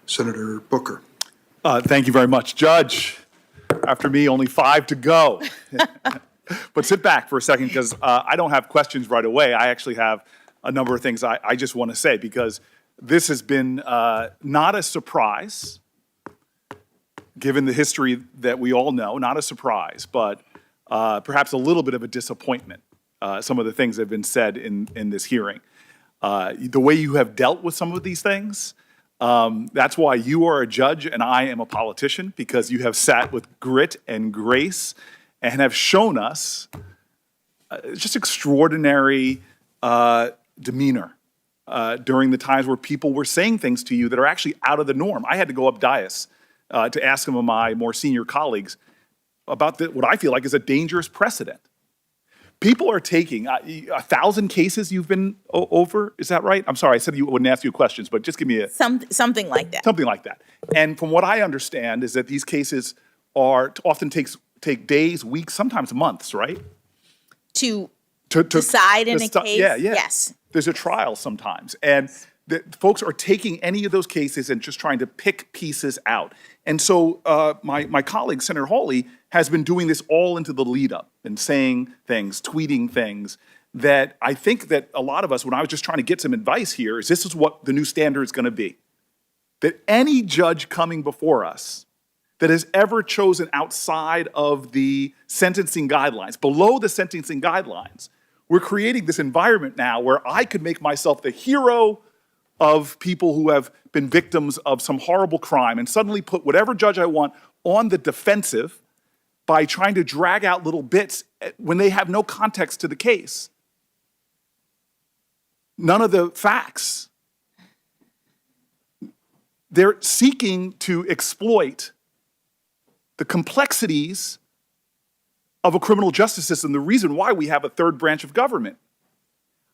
Senator Booker. Thank you very much. Judge, after me, only 5 to go. But sit back for a second, because I don't have questions right away. I actually have a number of things I just want to say, because this has been not a surprise, given the history that we all know, not a surprise, but perhaps a little bit of a disappointment, some of the things that have been said in this hearing. The way you have dealt with some of these things, that's why you are a judge and I am a politician, because you have sat with grit and grace and have shown us just extraordinary demeanor during the times where people were saying things to you that are actually out of the norm. I had to go up dais to ask some of my more senior colleagues about what I feel like is a dangerous precedent. People are taking 1,000 cases you've been over, is that right? I'm sorry, I said you wouldn't ask you questions, but just give me a... Something like that. Something like that. And from what I understand is that these cases often take days, weeks, sometimes months, right? To decide in a case? Yeah. Yes. There's a trial sometimes. And the folks are taking any of those cases and just trying to pick pieces out. And so my colleague, Senator Hawley, has been doing this all into the lead up and saying things, tweeting things that I think that a lot of us, when I was just trying to get some advice here, is this is what the new standard is going to be. That any judge coming before us that has ever chosen outside of the sentencing guidelines, below the sentencing guidelines, we're creating this environment now where I could make myself the hero of people who have been victims of some horrible crime and suddenly put whatever judge I want on the defensive by trying to drag out little bits when they have no context to the case. None of the facts. They're seeking to exploit the complexities of a criminal justice system, the reason why we have a third branch of government.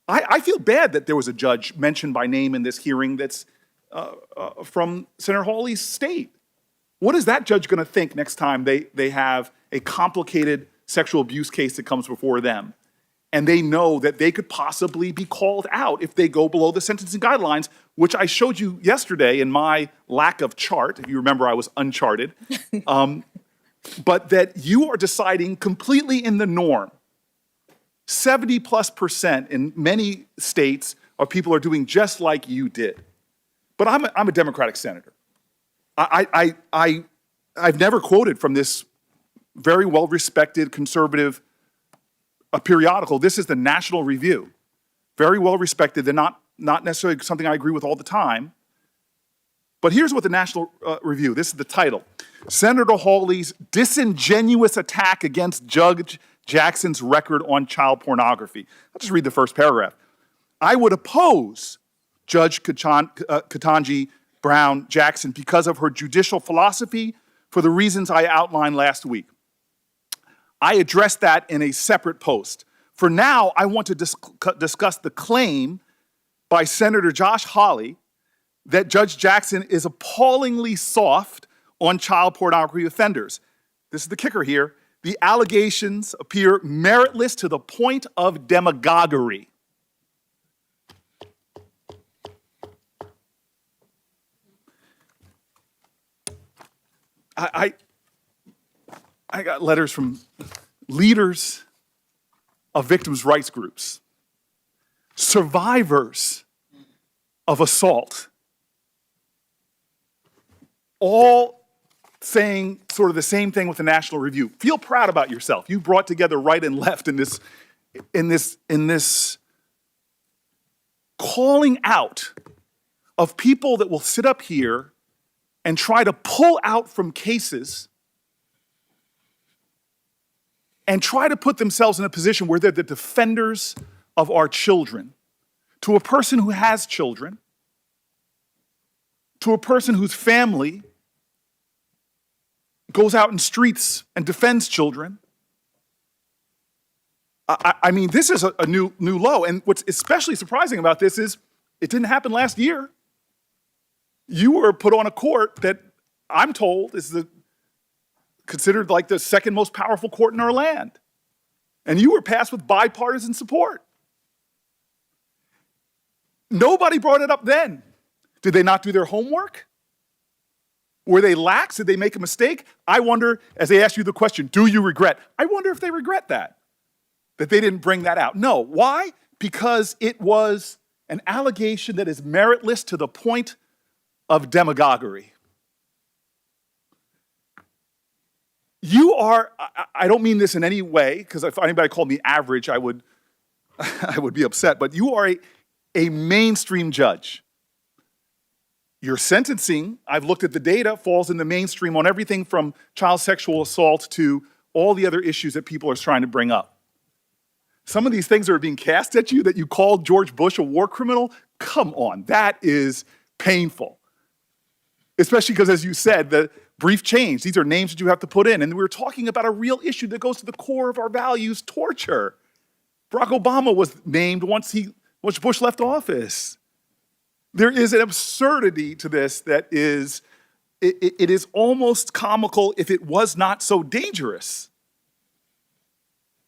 I feel bad that there was a judge mentioned by name in this hearing that's from Senator Hawley's state. What is that judge going to think next time they have a complicated sexual abuse case that comes before them, and they know that they could possibly be called out if they go below the sentencing guidelines, which I showed you yesterday in my lack of chart. If you remember, I was uncharted. But that you are deciding completely in the norm. 70+% in many states of people are doing just like you did. But I'm a Democratic senator. I've never quoted from this very well-respected conservative periodical. This is the National Review. Very well-respected. They're not necessarily something I agree with all the time. But here's what the National Review, this is the title. Senator Hawley's disingenuous attack against Judge Jackson's record on child pornography. I'll just read the first paragraph. I would oppose Judge Ketanji Brown Jackson because of her judicial philosophy for the reasons I outlined last week. I addressed that in a separate post. For now, I want to discuss the claim by Senator Josh Hawley that Judge Jackson is appallingly soft on child pornography offenders. This is the kicker here. The allegations appear meritless to the point of demagoguery. I got letters from leaders of victims' rights groups, survivors of assault, all saying sort of the same thing with the National Review. Feel proud about yourself. You brought together right and left in this calling out of people that will sit up here and try to pull out from cases and try to put themselves in a position where they're the defenders of our children. To a person who has children, to a person whose family goes out in streets and defends children. I mean, this is a new low. And what's especially surprising about this is it didn't happen last year. You were put on a court that I'm told is considered like the second most powerful court in our land. And you were passed with bipartisan support. Nobody brought it up then. Did they not do their homework? Were they lax? Did they make a mistake? I wonder, as they ask you the question, do you regret? I wonder if they regret that they didn't bring that out. No. Why? Because it was an allegation that is meritless to the point of demagoguery. You are, I don't mean this in any way, because if anybody called me average, I would be upset, but you are a mainstream judge. Your sentencing, I've looked at the data, falls in the mainstream on everything from child sexual assault to all the other issues that people are trying to bring up. Some of these things that are being cast at you, that you called George Bush a war criminal, come on, that is painful. Especially because, as you said, the brief change, these are names that you have to put in. And we're talking about a real issue that goes to the core of our values, torture. Barack Obama was named once Bush left office. There is an absurdity to this that is, it is almost comical if it was not so dangerous.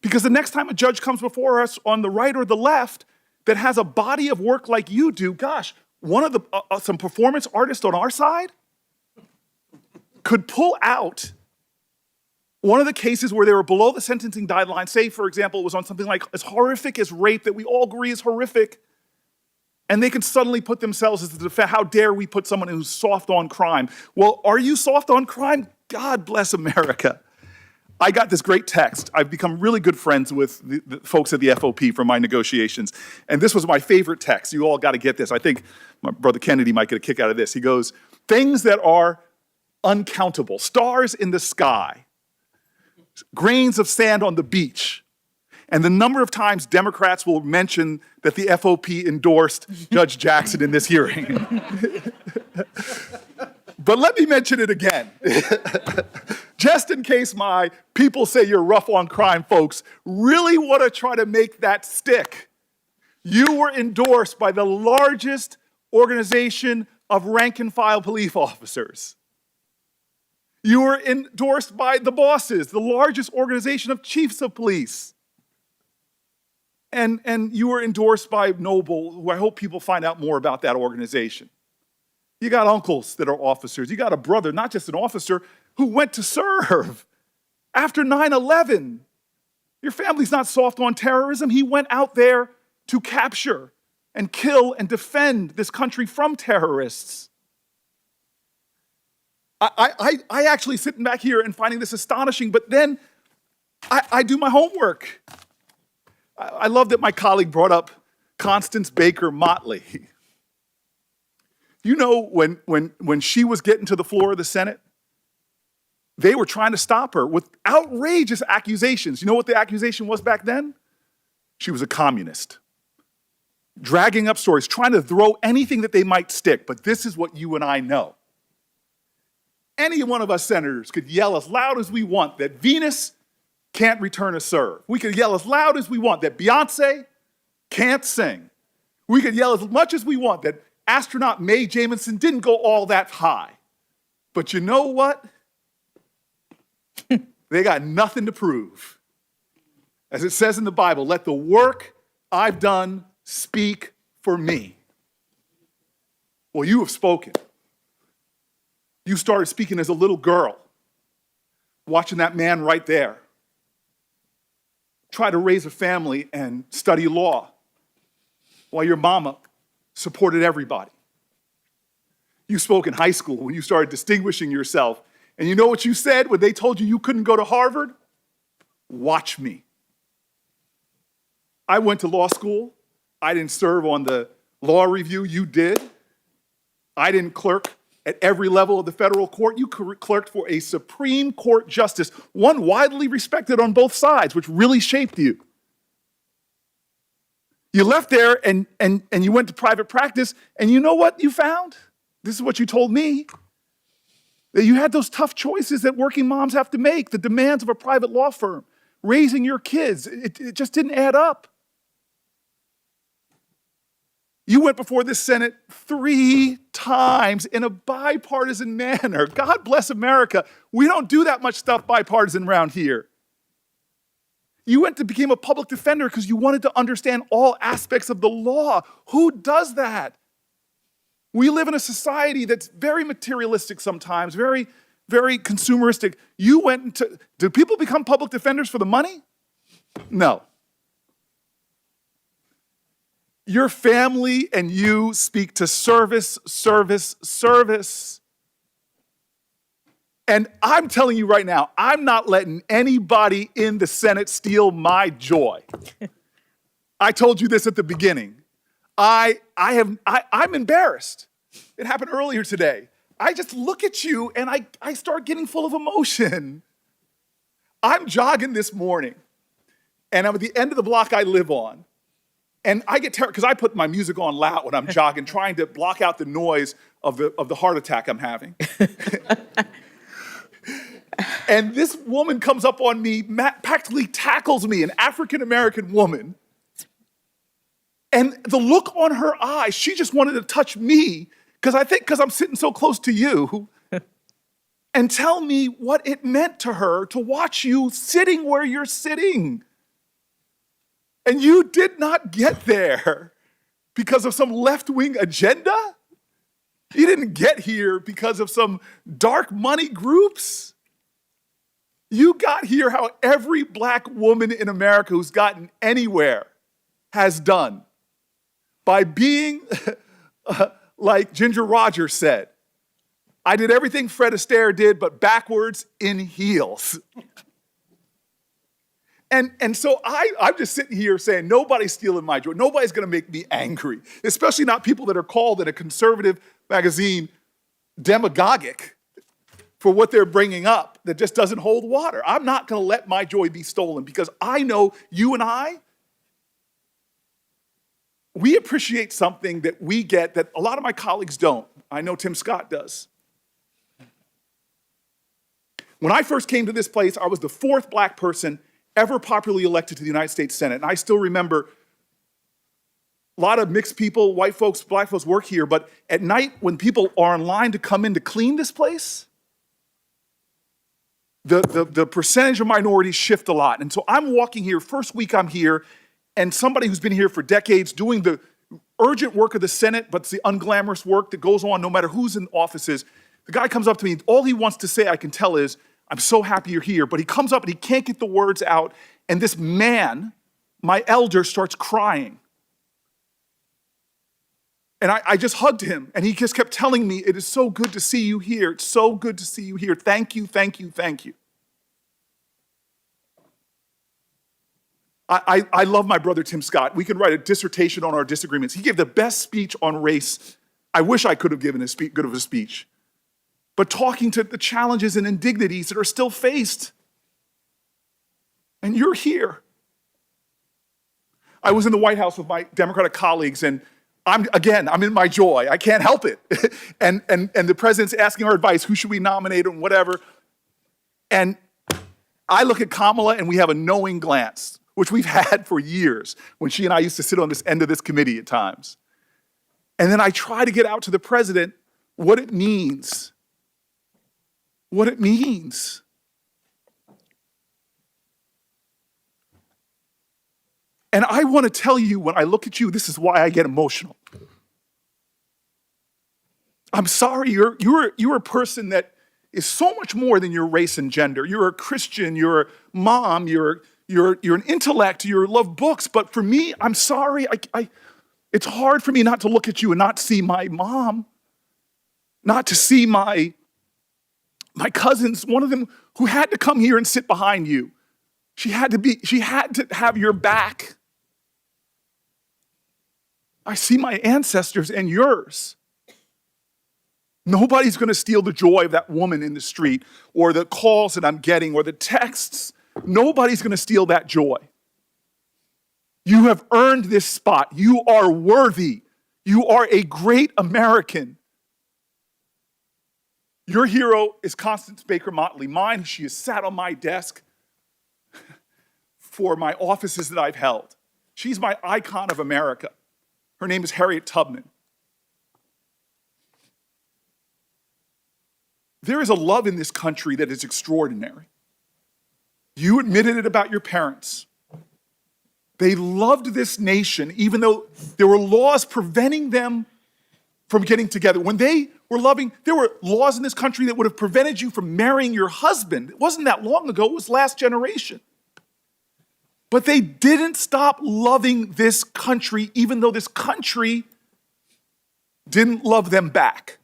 Because the next time a judge comes before us on the right or the left that has a body of work like you do, gosh, one of the some performance artists on our side could pull out one of the cases where they were below the sentencing guideline, say, for example, it was on something like as horrific as rape that we all agree is horrific, and they can suddenly put themselves as the defense. How dare we put someone who's soft on crime? Well, are you soft on crime? God bless America. I got this great text. I've become really good friends with the folks at the FOP from my negotiations, and this was my favorite text. You all got to get this. I think my brother Kennedy might get a kick out of this. He goes, things that are uncountable, stars in the sky, grains of sand on the beach, and the number of times Democrats will mention that the FOP endorsed Judge Jackson in this hearing. But let me mention it again. Just in case my people say you're rough on crime folks really want to try to make that stick. You were endorsed by the largest organization of rank and file police officers. You were endorsed by the bosses, the largest organization of chiefs of police. And you were endorsed by Noble, who I hope people find out more about that organization. You got uncles that are officers. You got a brother, not just an officer, who went to serve after 9/11. Your family's not soft on terrorism. He went out there to capture and kill and defend this country from terrorists. I actually sitting back here and finding this astonishing, but then I do my homework. I love that my colleague brought up Constance Baker Motley. You know, when she was getting to the floor of the Senate, they were trying to stop her with outrageous accusations. You know what the accusation was back then? She was a communist. Dragging up stories, trying to throw anything that they might stick. But this is what you and I know. Any one of us senators could yell as loud as we want that Venus can't return a serve. We could yell as loud as we want that Beyonce can't sing. We could yell as much as we want that astronaut Mae Jemison didn't go all that high. But you know what? They got nothing to prove. As it says in the Bible, let the work I've done speak for me. Well, you have spoken. You started speaking as a little girl, watching that man right there try to raise a family and study law while your mama supported everybody. You spoke in high school when you started distinguishing yourself. And you know what you said when they told you couldn't go to Harvard? Watch me. I went to law school. I didn't serve on the law review. You did. I didn't clerk at every level of the federal court. You clerked for a Supreme Court justice, one widely respected on both sides, which really shaped you. You left there and you went to private practice, and you know what you found? This is what you told me. That you had those tough choices that working moms have to make, the demands of a private law firm, raising your kids. It just didn't add up. You went before this Senate 3 times in a bipartisan manner. God bless America. We don't do that much stuff bipartisan around here. You went to become a public defender because you wanted to understand all aspects of the law. Who does that? We live in a society that's very materialistic sometimes, very, very consumeristic. Do people become public defenders for the money? No. Your family and you speak to service, service, service. And I'm telling you right now, I'm not letting anybody in the Senate steal my joy. I told you this at the beginning. I'm embarrassed. It happened earlier today. I just look at you and I start getting full of emotion. I'm jogging this morning, and I'm at the end of the block I live on, and I get terrified because I put my music on loud when I'm jogging, trying to block out the noise of the heart attack I'm having. And this woman comes up on me, practically tackles me, an African-American woman. And the look on her eyes, she just wanted to touch me because I'm sitting so close to you and tell me what it meant to her to watch you sitting where you're sitting. And you did not get there because of some left-wing agenda. You didn't get here because of some dark money groups. You got here how every black woman in America who's gotten anywhere has done, by being like Ginger Rogers said, I did everything Fred Astaire did, but backwards in heels. And so I'm just sitting here saying, nobody's stealing my joy. Nobody's gonna make me angry, especially not people that are called in a conservative magazine demagogic for what they're bringing up that just doesn't hold water. I'm not gonna let my joy be stolen because I know you and we appreciate something that we get that a lot of my colleagues don't. I know Tim Scott does. When I first came to this place, I was the 4th black person ever popularly elected to the United States Senate. And I still remember a lot of mixed people, white folks, black folks work here, but at night when people are in line to come in to clean this place, the percentage of minorities shift a lot. And so I'm walking here, first week I'm here, and somebody who's been here for decades doing the urgent work of the Senate, but it's the unglamorous work that goes on no matter who's in offices. The guy comes up to me, all he wants to say, I can tell, is, I'm so happy you're here. But he comes up and he can't get the words out, and this man, my elder, starts crying. And I just hugged him, and he just kept telling me, it is so good to see you here. It's so good to see you here. Thank you, thank you, thank you. I love my brother Tim Scott. We can write a dissertation on our disagreements. He gave the best speech on race. I wish I could have given good of a speech. But talking to the challenges and indignities that are still faced. And you're here. I was in the White House with my Democratic colleagues, and I'm in my joy. I can't help it. and the president's asking our advice, who should we nominate and whatever. And I look at Kamala and we have a knowing glance, which we've had for years when she and I used to sit on this end of this committee at times. And then I try to get out to the president what it means. What it means. And I want to tell you, when I look at you, this is why I get emotional. I'm sorry, you're a person that is so much more than your race and gender. You're a Christian, you're a mom, you're an intellect, you love books, but for me, I'm sorry, it's hard for me not to look at you and not see my mom, not to see my cousins, one of them who had to come here and sit behind you. She had to have your back. I see my ancestors and yours. Nobody's gonna steal the joy of that woman in the street or the calls that I'm getting or the texts. Nobody's gonna steal that joy. You have earned this spot. You are worthy. You are a great American. Your hero is Constance Baker Motley. Mine, she has sat on my desk for my offices that I've held. She's my icon of America. Her name is Harriet Tubman. There is a love in this country that is extraordinary. You admitted it about your parents. They loved this nation, even though there were laws preventing them from getting together. When they were loving, there were laws in this country that would have prevented you from marrying your husband. It wasn't that long ago, it was last generation. But they didn't stop loving this country, even though this country didn't love them back.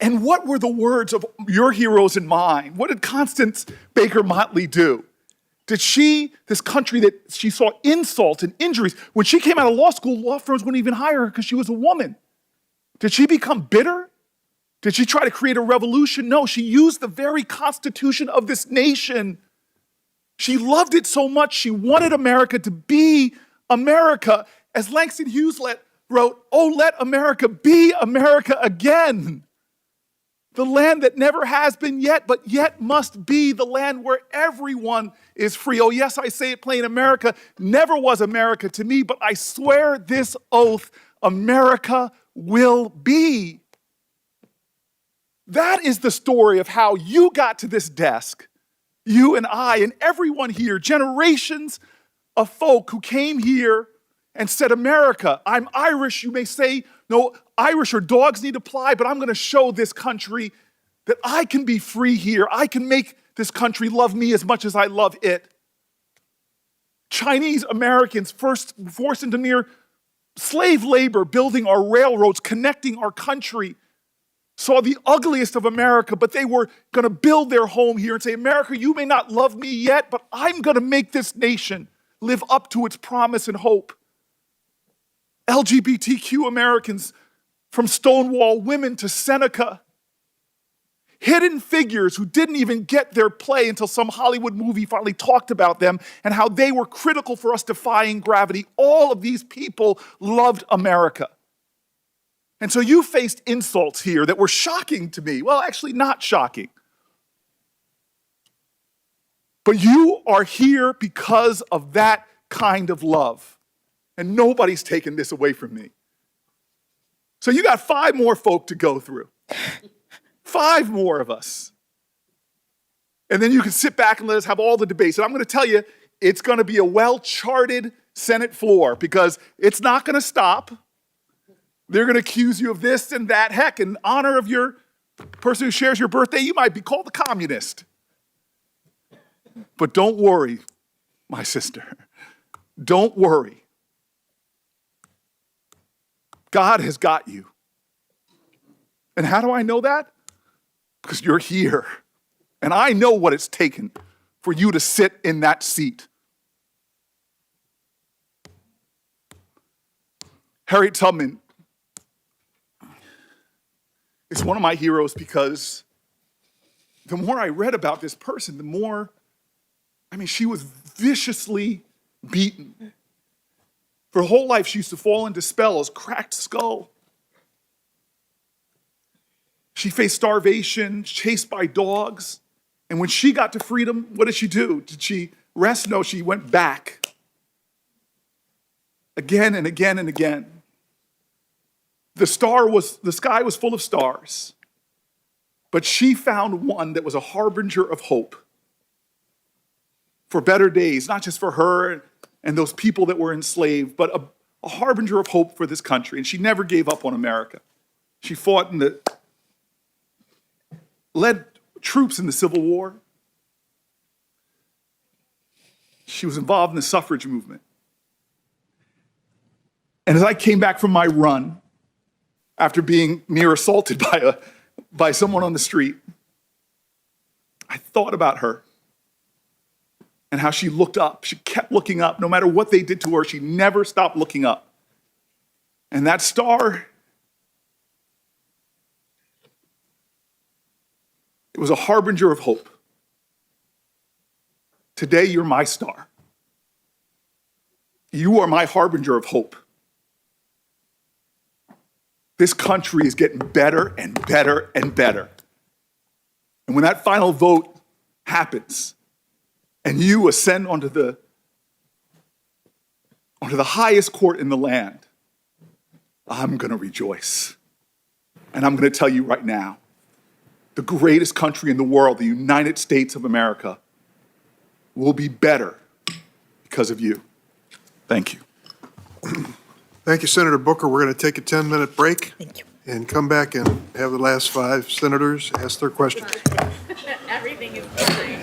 And what were the words of your heroes and mine? What did Constance Baker Motley do? Did she, this country that she saw insult and injuries, when she came out of law school, law firms wouldn't even hire her because she was a woman. Did she become bitter? Did she try to create a revolution? No, she used the very constitution of this nation. She loved it so much, she wanted America to be America. As Langston Hughes wrote, "Oh, let America be America again." The land that never has been yet, but yet must be the land where everyone is free. Oh, yes, I say it plain, America never was America to me, but I swear this oath, America will be. That is the story of how you got to this desk, you and I and everyone here, generations of folk who came here and said, America, I'm Irish. You may say, no, Irish or dogs need to fly, but I'm going to show this country that I can be free here. I can make this country love me as much as I love it. Chinese Americans first forced into near slave labor, building our railroads, connecting our country, saw the ugliest of America, but they were going to build their home here and say, America, you may not love me yet, but I'm going to make this nation live up to its promise and hope. LGBTQ Americans, from Stonewall women to Seneca, hidden figures who didn't even get their play until some Hollywood movie finally talked about them and how they were critical for us defying gravity. All of these people loved America. And so you faced insults here that were shocking to me. Well, actually not shocking. But you are here because of that kind of love. And nobody's taken this away from me. So you got 5 more folk to go through. 5 more of us. And then you can sit back and let us have all the debates. And I'm going to tell you, it's going to be a well-charted Senate floor because it's not going to stop. They're going to accuse you of this and that. Heck, in honor of your person who shares your birthday, you might be called a communist. But don't worry, my sister. Don't worry. God has got you. And how do I know that? Because you're here. And I know what it's taken for you to sit in that seat. Harriet Tubman is one of my heroes because the more I read about this person, the more, she was viciously beaten. For her whole life, she used to fall into spells, cracked skull. She faced starvation, chased by dogs. And when she got to freedom, what did she do? Did she rest? No, she went back. Again and again and again. The sky was full of stars. But she found one that was a harbinger of hope for better days, not just for her and those people that were enslaved, but a harbinger of hope for this country. And she never gave up on America. She fought led troops in the Civil War. She was involved in the suffrage movement. And as I came back from my run, after being near assaulted by someone on the street, I thought about her and how she looked up. She kept looking up. No matter what they did to her, she never stopped looking up. And that star, it was a harbinger of hope. Today, you're my star. You are my harbinger of hope. This country is getting better and better and better. And when that final vote happens and you ascend onto the highest court in the land, I'm going to rejoice. And I'm going to tell you right now, the greatest country in the world, the United States of America, will be better because of you. Thank you. Thank you, Senator Booker. We're going to take a 10-minute break. Thank you. And come back and have the last 5 senators ask their questions. Everything is free.